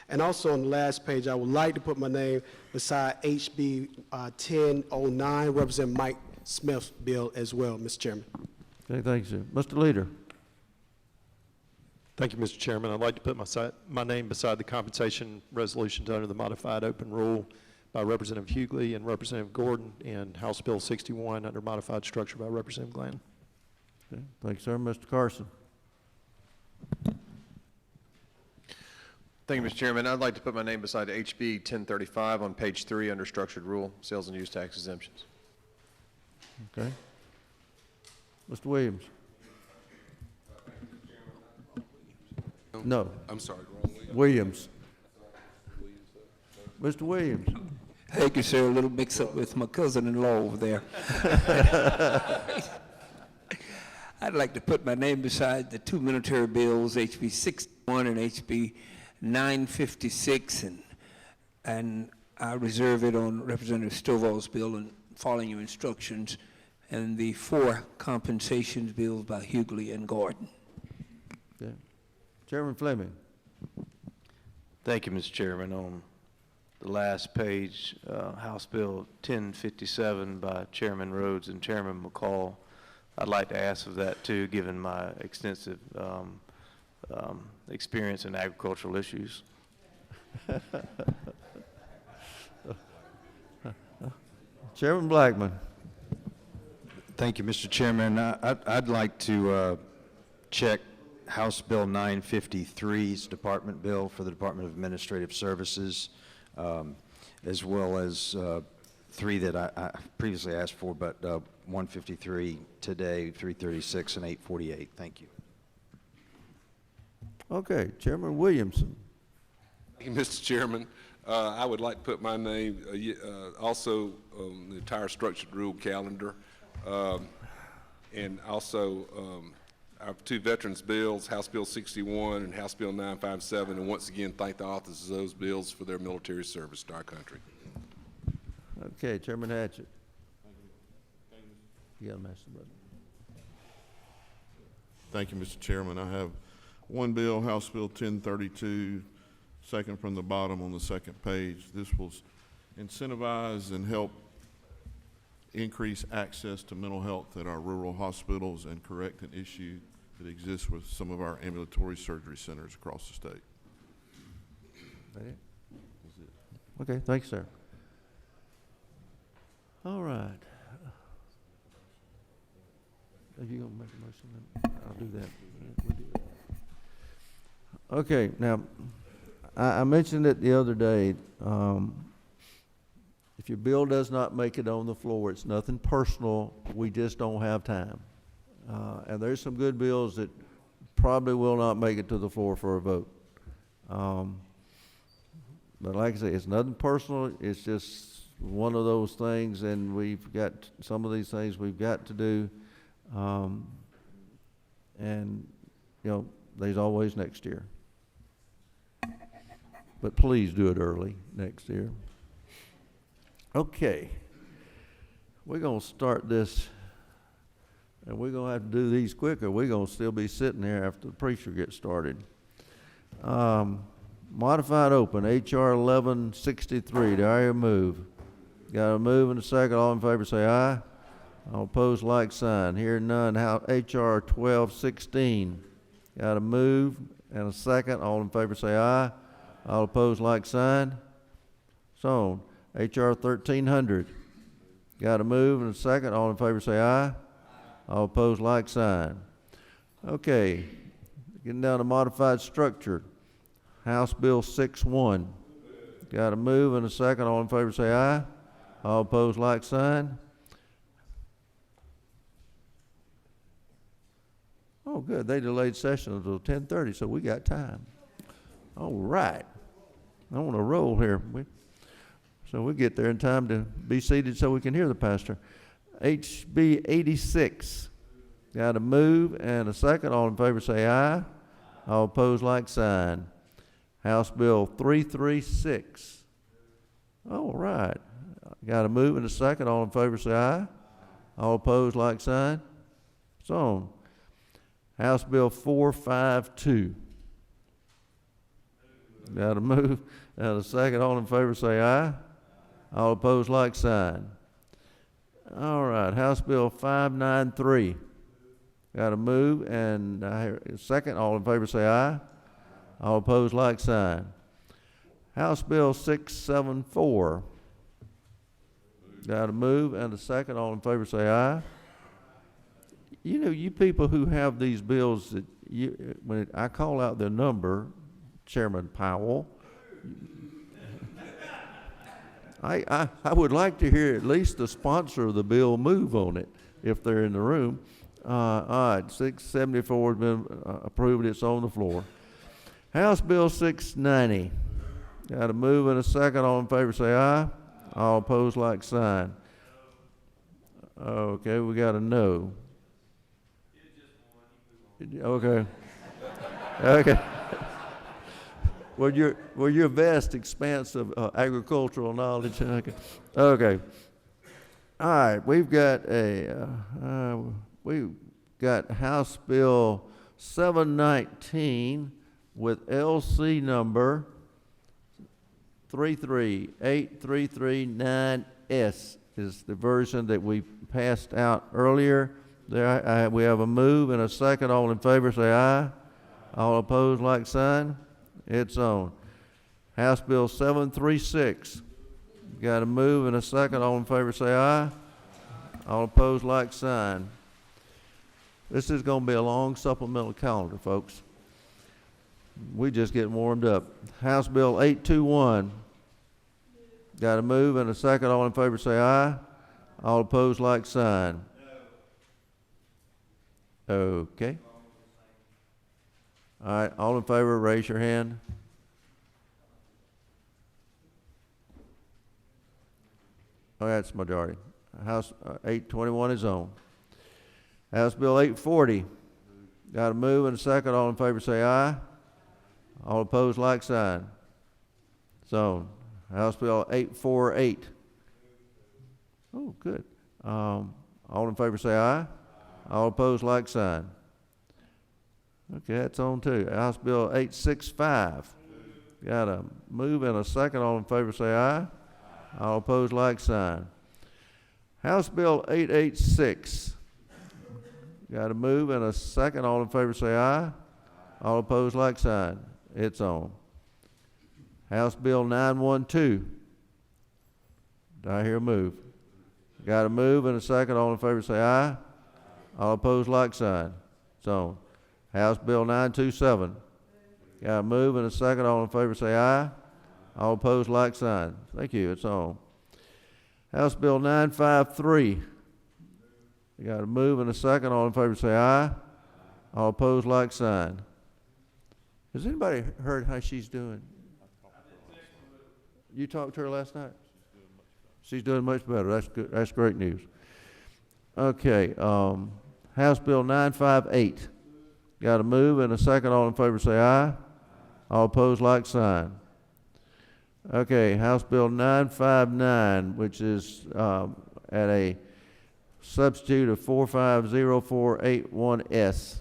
S11: And also on the last page, I would like to put my name beside H.B. 1009, Representative Mike Smith's bill as well, Mr. Chairman.
S1: Okay, thank you, sir. Mr. Leader.
S23: Thank you, Mr. Chairman. I'd like to put my name beside the compensation resolutions under the modified open rule by Representative Hughley and Representative Gordon, and House Bill 61 under modified structure by Representative Glenn.
S1: Okay, thank you, sir. Mr. Carson.
S24: Thank you, Mr. Chairman. I'd like to put my name beside HB 1035 on page 3 under structured rule, sales and use tax exemptions.
S1: Okay. Mr. Williams. No.
S25: I'm sorry, wrong
S1: Williams. Mr. Williams.
S27: Thank you, sir. A little mix-up with my cousin-in-law over there. I'd like to put my name beside the two military bills, HB 61 and HB 956, and I reserve it on Representative Stovall's bill and following your instructions, and the four compensations bills by Hughley and Gordon.
S1: Okay. Chairman Fleming.
S4: Thank you, Mr. Chairman. On the last page, House Bill 1057 by Chairman Rhodes and Chairman McCall. I'd like to ask of that too, given my extensive experience in agricultural issues.
S1: Chairman Blackman.
S12: Thank you, Mr. Chairman. I'd like to check House Bill 953's department bill for the Department of Administrative Services, as well as three that I previously asked for, but 153 today, 336, and 848. Thank you.
S1: Okay, Chairman Williamson.
S25: Thank you, Mr. Chairman. I would like to put my name also on the entire structured rule calendar, and also our two veterans bills, House Bill 61 and House Bill 957, and once again thank the authors of those bills for their military service to our country.
S1: Okay, Chairman Hatchett. You got a message, brother.
S22: Thank you, Mr. Chairman. I have one bill, House Bill 1032, second from the bottom on the second page. This will incentivize and help increase access to mental health at our rural hospitals and correct an issue that exists with some of our ambulatory surgery centers across the state.
S1: That it? Okay, thanks, sir. All right. Are you gonna make a motion? I'll do that. We'll do that. Okay, now, I mentioned it the other day. If your bill does not make it on the floor, it's nothing personal. We just don't have time. And there's some good bills that probably will not make it to the floor for a vote. But like I say, it's nothing personal. It's just one of those things, and we've got some of these things we've got to do. And, you know, there's always next year. But please do it early next year. Okay. We're going to start this, and we're going to have to do these quicker. We're going to still be sitting here after the preacher gets started. Modified open, H.R. 1163. Do I hear a move? Got a move and a second. All in favor say aye. All opposed, like sign. Hearing none. H.R. 1216. Got a move and a second. All in favor say aye. All opposed, like sign. So, H.R. 1300. Got a move and a second. All in favor say aye. All opposed, like sign. Okay, getting down to modified structure. House Bill 61. Got a move and a second. All in favor say aye. All opposed, like sign. Oh, good. They delayed session until 10:30, so we got time. All right. I want to roll here. So we get there in time to be seated so we can hear the pastor. HB 86. Got a move and a second. All in favor say aye. All opposed, like sign. House Bill 336. All right. Got a move and a second. All in favor say aye. All opposed, like sign. It's on. House Bill 452. Got a move and a second. All in favor say aye. All opposed, like sign. All right. House Bill 593. Got a move and a second. All in favor say aye. All opposed, like sign. House Bill 674. Got a move and a second. All in favor say aye. You know, you people who have these bills, that when I call out their number, Chairman Powell, I would like to hear at least the sponsor of the bill move on it if they're in the room. All right, 674 has been approved. It's on the floor. House Bill 690. Got a move and a second. All in favor say aye. All opposed, like sign. Okay, we got a no. Okay. Okay. Well, your vast expanse of agricultural knowledge. Okay. Okay. All right. We've got House Bill 719 with LC number 33839S is the version that we passed out earlier. There, we have a move and a second. All in favor say aye. All opposed, like sign. It's on. House Bill 736. Got a move and a second. All in favor say aye. All opposed, like sign. This is going to be a long supplemental calendar, folks. We just getting warmed up. House Bill 821. Got a move and a second. All in favor say aye. All opposed, like sign. Okay. All right, all in favor, raise your hand. Oh, that's majority. House 821 is on. House Bill 840. Got a move and a second. All in favor say aye. All opposed, like sign. It's on. House Bill 848. Oh, good. All in favor say aye. All opposed, like sign. Okay, that's on too. House Bill 865. Got a move and a second. All in favor say aye. All opposed, like sign. House Bill 886. Got a move and a second. All in favor say aye. All opposed, like sign. It's on. House Bill 912. Do I hear a move? Got a move and a second. All in favor say aye. All opposed, like sign. It's on. House Bill 927. Got a move and a second. All in favor say aye. All opposed, like sign. Thank you. It's on. House Bill 953. Got a move and a second. All in favor say aye. All opposed, like sign. Has anybody heard how she's doing? You talked to her last night? She's doing much better. That's good. That's great news. Okay. House Bill 958. Got a move and a second. All in favor say aye. All opposed, like sign. Okay. House Bill 959, which is at a substitute of 450481S.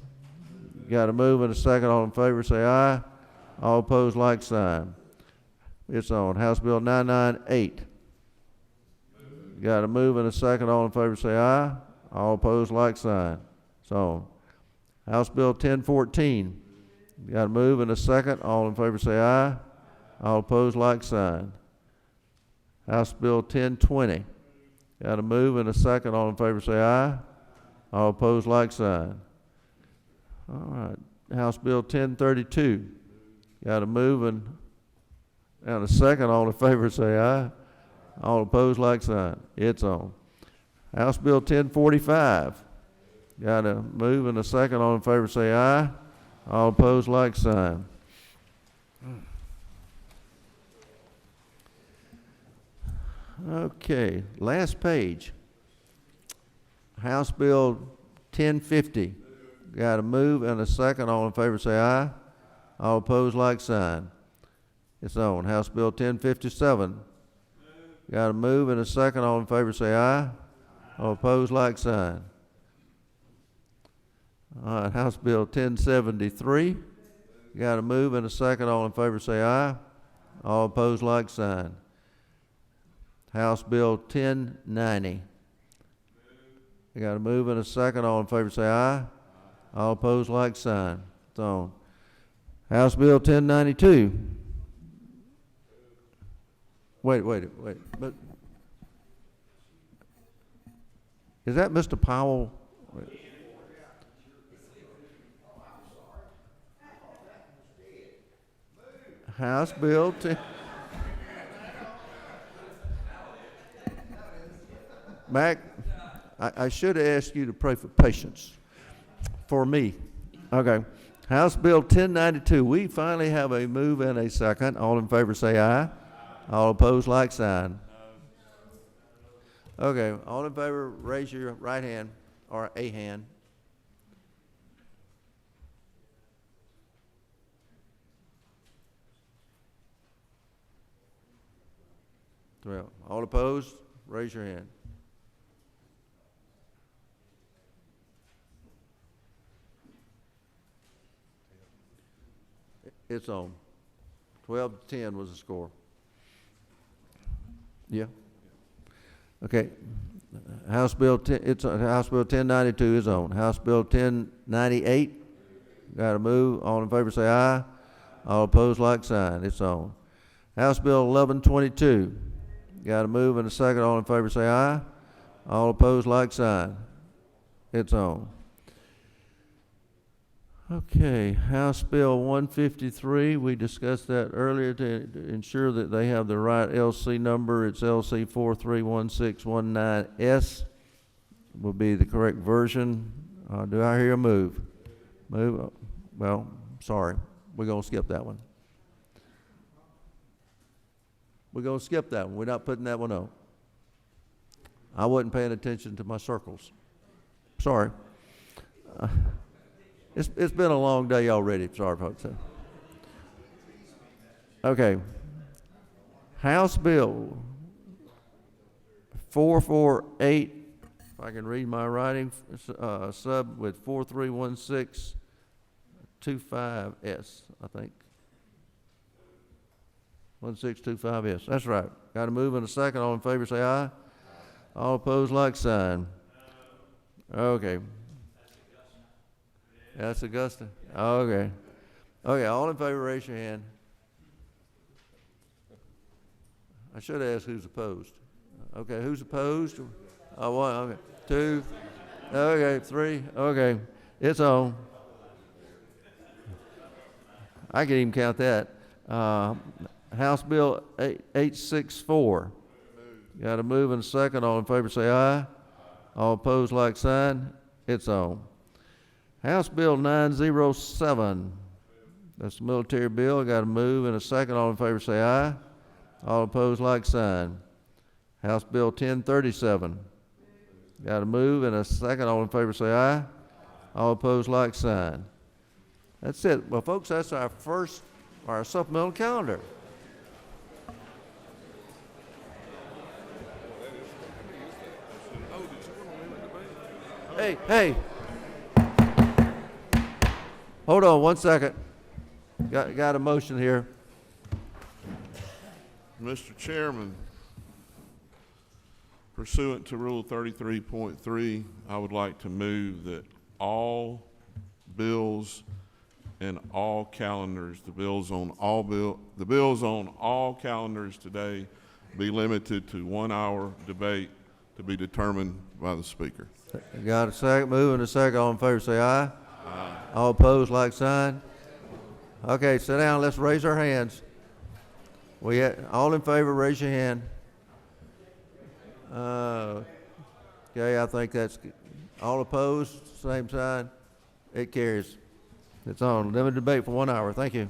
S1: Got a move and a second. All in favor say aye. All opposed, like sign. It's on. House Bill 998. Got a move and a second. All in favor say aye. All opposed, like sign. It's on. House Bill 1014. Got a move and a second. All in favor say aye. All opposed, like sign. House Bill 1020. Got a move and a second. All in favor say aye. All opposed, like sign. All right. House Bill 1032. Got a move and a second. All in favor say aye. All opposed, like sign. It's on. House Bill 1045. Got a move and a second. All in favor say aye. All opposed, like sign. Okay, last page. House Bill 1050. Got a move and a second. All in favor say aye. All opposed, like sign. It's on. House Bill 1057. Got a move and a second. All in favor say aye. All opposed, like sign. All right, House Bill 1073. Got a move and a second. All in favor say aye. All opposed, like sign. House Bill 1090. Got a move and a second. All in favor say aye. All opposed, like sign. It's on. House Bill 1092. Wait. But is that Mr. Powell? House Bill 10. Mac, I should have asked you to pray for patience for me. Okay. House Bill 1092. We finally have a move and a second. All in favor say aye. All opposed, like sign. Okay. All in favor, raise your right hand or a hand. Well, all opposed, raise your hand. It's on. 12-10 was the score. Yeah. Okay. House Bill 1092 is on. House Bill 1098. Got to move. All in favor say aye. All opposed, like sign. It's on. House Bill 1122. Got to move and a second. All in favor say aye. All opposed, like sign. It's on. Okay, House Bill 153, we discussed that earlier to ensure that they have the right LC number. It's LC 431619S will be the correct version. Do I hear a move? Move? Well, sorry, we're going to skip that one. We're going to skip that one. We're not putting that one on. I wasn't paying attention to my circles. Sorry. It's been a long day already. Sorry, folks. Okay. House Bill 448, if I can read my writing, sub with 431625S, I think. 1625S. That's right. Got to move in a second. All in favor say aye. All opposed, like sign. Okay. That's Augusta? Okay. Okay, all in favor, raise your hand. I should ask who's opposed. Okay, who's opposed? One, okay. Two, okay, three, okay. It's on. I can even count that. House Bill 864. Got a move and a second. All in favor say aye. All opposed, like sign. It's on. House Bill 907. That's the military bill. Got a move and a second. All in favor say aye. All opposed, like sign. House Bill 1037. Got a move and a second. All in favor say aye. All opposed, like sign. That's it. Well, folks, that's our supplemental calendar. Hey. Hold on 1 second. Got a motion here.
S22: Mr. Chairman, pursuant to Rule 33.3, I would like to move that all bills and all calendars, the bills on all calendars today be limited to 1 hour debate to be determined by the Speaker.
S1: Got a second, move and a second. All in favor say aye. Aye. All opposed, like sign. Okay, sit down. Let's raise our hands. All in favor, raise your hand. Okay, I think that's all opposed, same sign. It carries. It's on. Limited debate for 1 hour. Thank you.